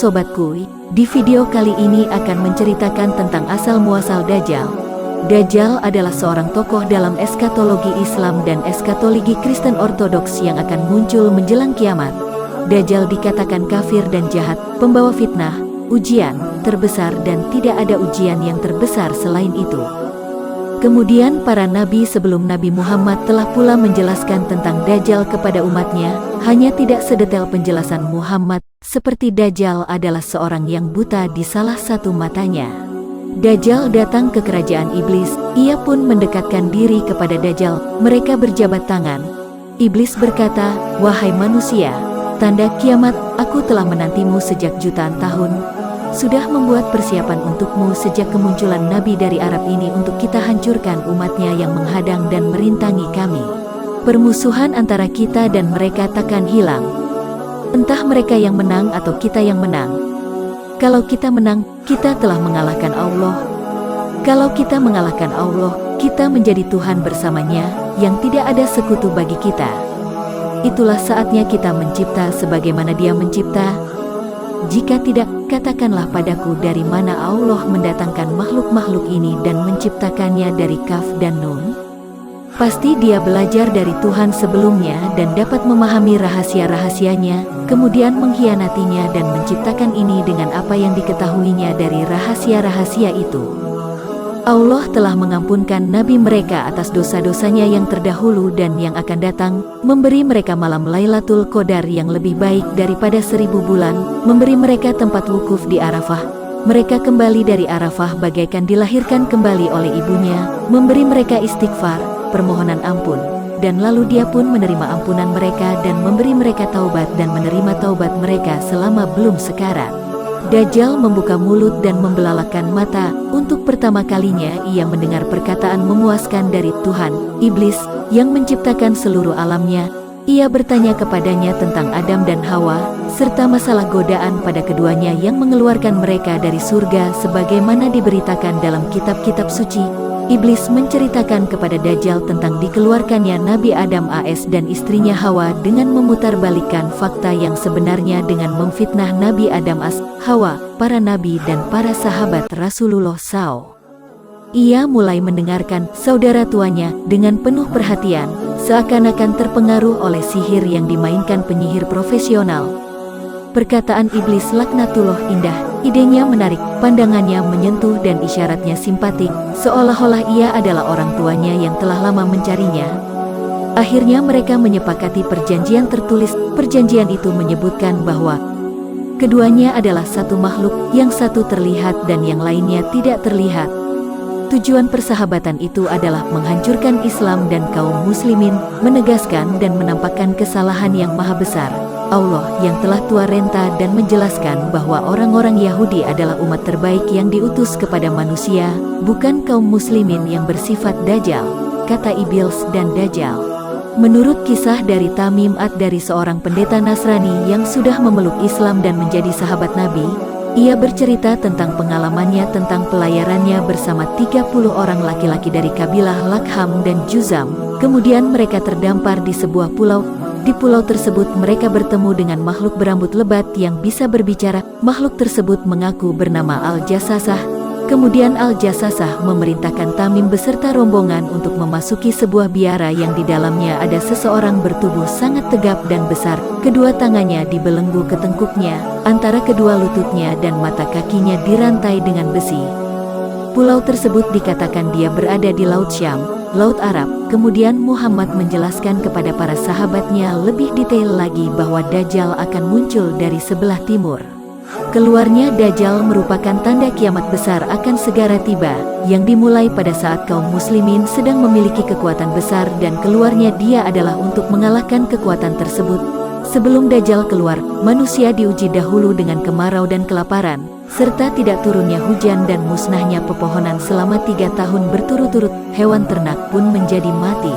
sobatku, di video kali ini akan menceritakan tentang asal-muasal Dajjal. Dajjal adalah seorang tokoh dalam eskatologi Islam dan eskatologi Kristen Ortodoks yang akan muncul menjelang kiamat. Dajjal dikatakan kafir dan jahat, pembawa fitnah, ujian terbesar dan tidak ada ujian yang terbesar selain itu. Kemudian para nabi sebelum Nabi Muhammad telah pula menjelaskan tentang Dajjal kepada umatnya, hanya tidak sedetail penjelasan Muhammad, seperti Dajjal adalah seorang yang buta di salah satu matanya. Dajjal datang ke kerajaan iblis, ia pun mendekatkan diri kepada Dajjal, mereka berjabat tangan. Iblis berkata, "Wahai manusia, tanda kiamat, aku telah menantimu sejak jutaan tahun. Sudah membuat persiapan untukmu sejak kemunculan Nabi dari Arab ini untuk kita hancurkan umatnya yang menghadang dan merintangi kami. Permusuhan antara kita dan mereka takkan hilang. Entah mereka yang menang atau kita yang menang. Kalau kita menang, kita telah mengalahkan Allah. Kalau kita mengalahkan Allah, kita menjadi Tuhan bersamanya, yang tidak ada sekutu bagi kita. Itulah saatnya kita mencipta sebagaimana Dia mencipta. Jika tidak, katakanlah padaku dari mana Allah mendatangkan makhluk-makhluk ini dan menciptakannya dari Kaf dan Nun? Pasti Dia belajar dari Tuhan sebelumnya dan dapat memahami rahasia-rahasianya, kemudian mengkhianatinya dan menciptakan ini dengan apa yang diketahuinya dari rahasia-rahasia itu. Allah telah mengampunkan nabi mereka atas dosa-dosanya yang terdahulu dan yang akan datang, memberi mereka malam Lailatul Qadar yang lebih baik daripada 1000 bulan, memberi mereka tempat wukuf di Arafah. Mereka kembali dari Arafah bagaikan dilahirkan kembali oleh ibunya, memberi mereka istighfar, permohonan ampun, dan lalu Dia pun menerima ampunan mereka dan memberi mereka taubat dan menerima taubat mereka selama belum sekarat. Dajjal membuka mulut dan membelalakan mata. Untuk pertama kalinya ia mendengar perkataan memuaskan dari Tuhan, iblis, yang menciptakan seluruh alamnya. Ia bertanya kepadanya tentang Adam dan Hawa, serta masalah godaan pada keduanya yang mengeluarkan mereka dari surga sebagaimana diberitakan dalam kitab-kitab suci. Iblis menceritakan kepada Dajjal tentang dikeluarkannya Nabi Adam AS dan istrinya Hawa dengan memutarbalikkan fakta yang sebenarnya dengan memfitnah Nabi Adam AS, Hawa, para nabi dan para sahabat Rasulullah SAW. Ia mulai mendengarkan saudara tuanya dengan penuh perhatian, seakan-akan terpengaruh oleh sihir yang dimainkan penyihir profesional. Perkataan iblis laknatullah indah, idenya menarik, pandangannya menyentuh dan isyaratnya simpatik, seolah-olah ia adalah orang tuanya yang telah lama mencarinya. Akhirnya mereka menyepakati perjanjian tertulis. Perjanjian itu menyebutkan bahwa keduanya adalah satu makhluk, yang satu terlihat dan yang lainnya tidak terlihat. Tujuan persahabatan itu adalah menghancurkan Islam dan kaum muslimin, menegaskan dan menampakkan kesalahan yang maha besar Allah yang telah tua renta dan menjelaskan bahwa orang-orang Yahudi adalah umat terbaik yang diutus kepada manusia, bukan kaum muslimin yang bersifat Dajjal, kata Iblis dan Dajjal. Menurut kisah dari Tamim dari seorang pendeta Nasrani yang sudah memeluk Islam dan menjadi sahabat Nabi, ia bercerita tentang pengalamannya tentang pelayarannya bersama 30 orang laki-laki dari kabilah Lakham dan Juzam. Kemudian mereka terdampar di sebuah pulau. Di pulau tersebut mereka bertemu dengan makhluk berambut lebat yang bisa berbicara. Makhluk tersebut mengaku bernama Al-Jassasah. Kemudian Al-Jassasah memerintahkan Tamim beserta rombongan untuk memasuki sebuah biara yang di dalamnya ada seseorang bertubuh sangat tegap dan besar. Kedua tangannya dibelenggu ke tengkuknya, antara kedua lututnya dan mata kakinya dirantai dengan besi. Pulau tersebut dikatakan dia berada di Laut Syam, Laut Arab. Kemudian Muhammad menjelaskan kepada para sahabatnya lebih detail lagi bahwa Dajjal akan muncul dari sebelah timur. Keluarnya Dajjal merupakan tanda kiamat besar akan segera tiba, yang dimulai pada saat kaum muslimin sedang memiliki kekuatan besar dan keluarnya dia adalah untuk mengalahkan kekuatan tersebut. Sebelum Dajjal keluar, manusia diuji dahulu dengan kemarau dan kelaparan, serta tidak turunnya hujan dan musnahnya pepohonan selama 3 tahun berturut-turut. Hewan ternak pun menjadi mati.